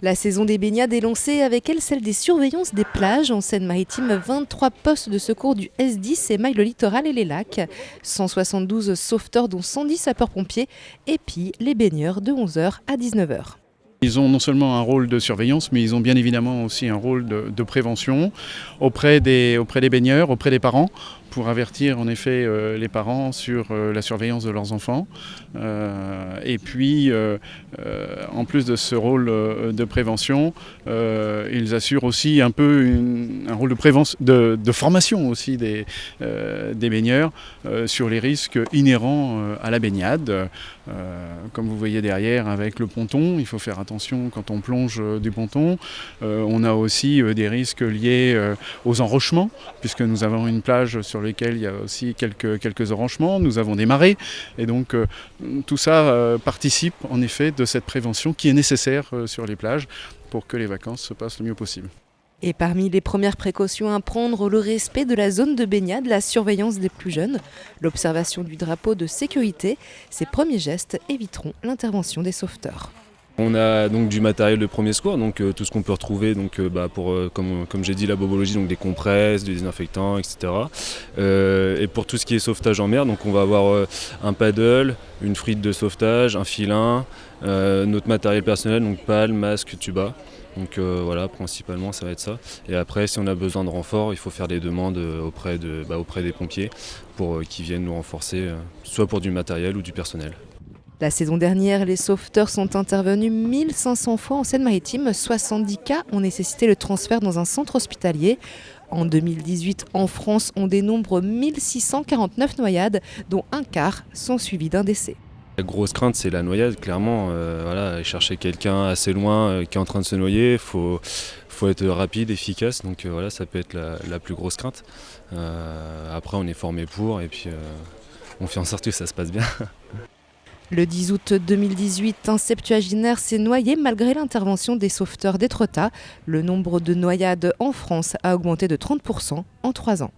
La saison des baignades est lancée, avec elle celle des surveillances des plages. En Seine-Maritime, 23 postes de secours du S10 émaillent le littoral et les lacs. 172 sauveteurs dont 110 sapeurs-pompiers épient les baigneurs de 11h à 19h. Ils ont non seulement un rôle de surveillance, mais ils ont bien évidemment aussi un rôle de prévention auprès des baigneurs, auprès des parents, pour avertir en effet les parents sur la surveillance de leurs enfants. Et puis, en plus de ce rôle de prévention, ils assurent aussi un peu un rôle de formation aussi des baigneurs sur les risques inhérents à la baignade. Comme vous voyez derrière avec le ponton, il faut faire attention quand on plonge du ponton. On a aussi des risques liés aux enrochements, puisque nous avons une plage sur laquelle il y a aussi quelques enrochements. Nous avons des marées, et donc tout ça participe en effet de cette prévention qui est nécessaire sur les plages pour que les vacances se passent le mieux possible. Et parmi les premières précautions à prendre, le respect de la zone de baignade, la surveillance des plus jeunes, l'observation du drapeau de sécurité. Ces premiers gestes éviteront l'intervention des sauveteurs. On a donc du matériel de premier secours, donc tout ce qu'on peut retrouver donc, pour, comme j'ai dit, la bobologie, donc des compresses, des désinfectants, etc. Et pour tout ce qui est sauvetage en mer, donc on va avoir un paddle, une frite de sauvetage, un filin, notre matériel personnel, donc pale, masque, tuba. Donc voilà, principalement ça va être ça. Et après, si on a besoin de renfort, il faut faire des demandes auprès des pompiers pour qu'ils viennent nous renforcer, soit pour du matériel ou du personnel. La saison dernière, les sauveteurs sont intervenus 1500 fois en Seine-Maritime. 70 cas ont nécessité le transfert dans un centre hospitalier. En 2018, en France, on dénombre 1649 noyades, dont un quart sont suivies d'un décès. La grosse crainte, c'est la noyade, clairement. Aller chercher quelqu'un assez loin qui est en train de se noyer, faut être rapide, efficace. Donc voilà, ça peut être la plus grosse crainte. Après, on est formé pour, et puis on fait en sorte que ça se passe bien. Le 10 août 2018, un septuagénaire s'est noyé malgré l'intervention des sauveteurs d'Étretat. Le nombre de noyades en France a augmenté de 30% en 3 ans.